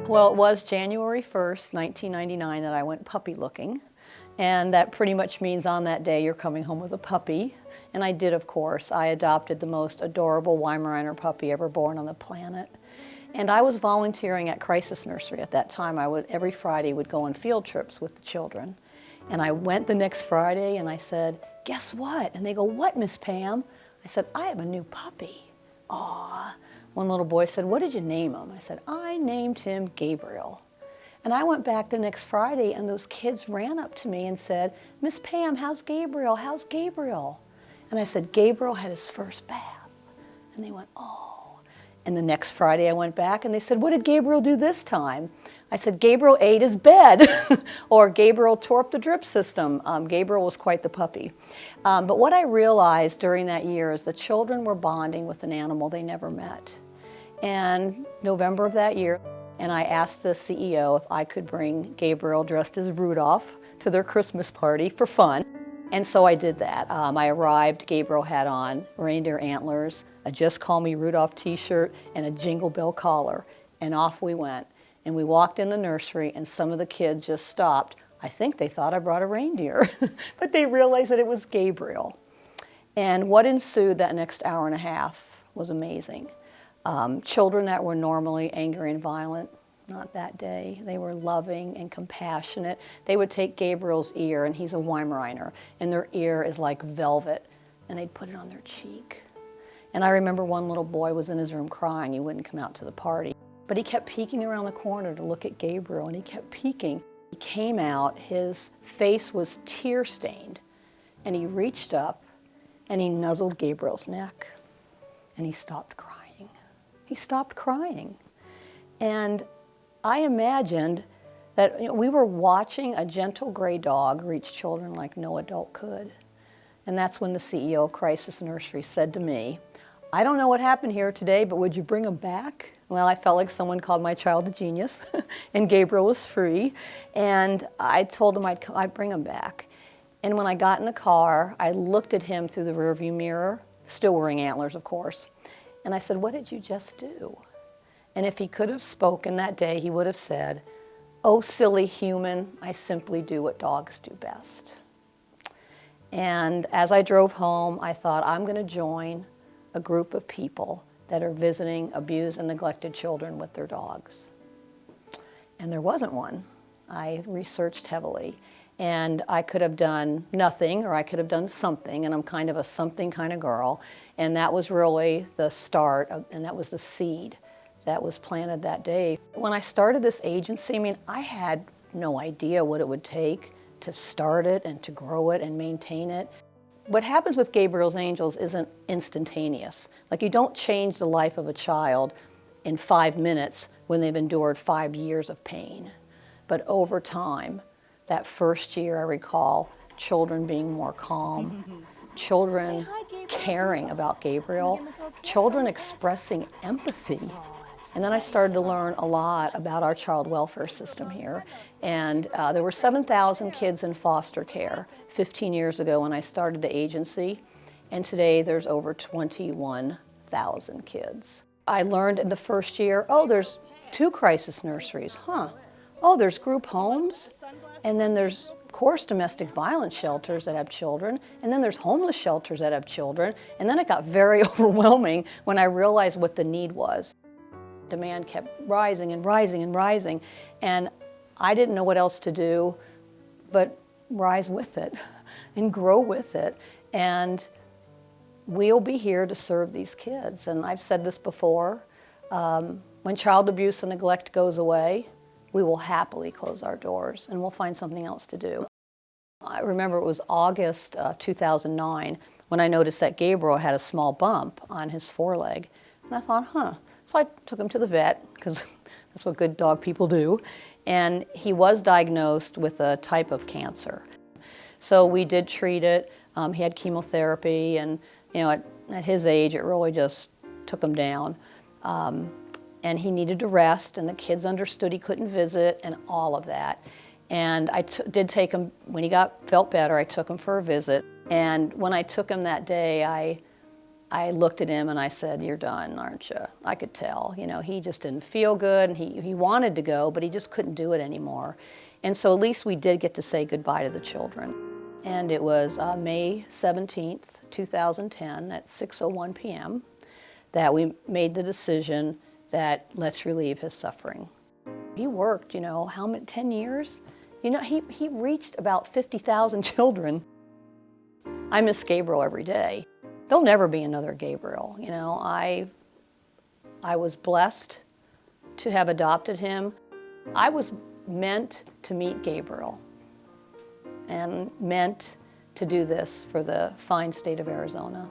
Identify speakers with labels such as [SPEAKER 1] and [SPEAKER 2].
[SPEAKER 1] Well, it was January 1st, 1999 that I went puppy looking. And that pretty much means on that day you're coming home with a puppy. And I did, of course. I adopted the most adorable Weimaraner puppy ever born on the planet. And I was volunteering at Crisis Nursery at that time. Every Friday would go on field trips with the children. And I went the next Friday and I said, "Guess what?" And they go, "What, Miss Pam?" I said, "I have a new puppy." Aw. One little boy said, "What did you name him?" I said, "I named him Gabriel." And I went back the next Friday and those kids ran up to me and said, "Miss Pam, how's Gabriel? How's Gabriel?" And I said, "Gabriel had his first bath." And they went, "Oh." And the next Friday I went back and they said, "What did Gabriel do this time?" I said, "Gabriel ate his bed," or "Gabriel tore up the drip system." Gabriel was quite the puppy. But what I realized during that year is the children were bonding with an animal they never met. And November of that year, and I asked the CEO if I could bring Gabriel dressed as Rudolph to their Christmas party for fun. And so I did that. I arrived, Gabriel had on reindeer antlers, a Just Call Me Rudolph t-shirt, and a Jingle Bell collar. And off we went. And we walked in the nursery and some of the kids just stopped. I think they thought I brought a reindeer, but they realized that it was Gabriel. And what ensued that next hour and a half was amazing. Children that were normally angry and violent, not that day. They were loving and compassionate. They would take Gabriel's ear, and he's a Weimaraner, and their ear is like velvet, and they'd put it on their cheek. And I remember one little boy was in his room crying. He wouldn't come out to the party. But he kept peeking around the corner to look at Gabriel, and he kept peeking. He came out, his face was tear-stained, and he reached up, and he nuzzled Gabriel's neck, and he stopped crying. He stopped crying. And I imagined that we were watching a gentle gray dog reach children like no adult could. And that's when the CEO of Crisis Nursery said to me, "I don't know what happened here today, but would you bring him back?" Well, I felt like someone called my child a genius, and Gabriel was free. And I told him I'd bring him back. And when I got in the car, I looked at him through the rearview mirror, still wearing antlers, of course. And I said, "What did you just do?" And if he could have spoken that day, he would have said, "Oh, silly human, I simply do what dogs do best." And as I drove home, I thought, I'm going to join a group of people that are visiting abused and neglected children with their dogs. And there wasn't one. I researched heavily. And I could have done nothing, or I could have done something, and I'm kind of a something kind of girl. And that was really the start, and that was the seed that was planted that day. When I started this agency, I mean, I had no idea what it would take to start it and to grow it and maintain it. What happens with Gabriel's Angels isn't instantaneous. Like, you don't change the life of a child in 5 minutes when they've endured 5 years of pain. But over time, that first year I recall children being more calm, children caring about Gabriel, children expressing empathy. And then I started to learn a lot about our child welfare system here. And there were 7,000 kids in foster care 15 years ago when I started the agency. And today there's over 21,000 kids. I learned in the first year, oh, there's 2 crisis nurseries, huh? Oh, there's group homes. And then there's, of course, domestic violence shelters that have children. And then there's homeless shelters that have children. And then it got very overwhelming when I realized what the need was. Demand kept rising and rising and rising, and I didn't know what else to do but rise with it and grow with it. And we'll be here to serve these kids. And I've said this before, when child abuse and neglect goes away, we will happily close our doors and we'll find something else to do. I remember it was August 2009 when I noticed that Gabriel had a small bump on his foreleg. And I thought, huh. So I took him to the vet, because that's what good dog people do, and he was diagnosed with a type of cancer. So we did treat it. He had chemotherapy, and at his age, it really just took him down. And he needed to rest, and the kids understood he couldn't visit, and all of that. And I did take him, when he felt better, I took him for a visit. And when I took him that day, I looked at him and I said, "You're done, aren't you?" I could tell, you know, he just didn't feel good, and he wanted to go, but he just couldn't do it anymore. And so at least we did get to say goodbye to the children. And it was May 17th, 2010 at 6:01 p.m. that we made the decision that let's relieve his suffering. He worked, you know, how many, 10 years? You know, he reached about 50,000 children. I miss Gabriel every day. There'll never be another Gabriel, you know. I was blessed to have adopted him. I was meant to meet Gabriel and meant to do this for the fine state of Arizona.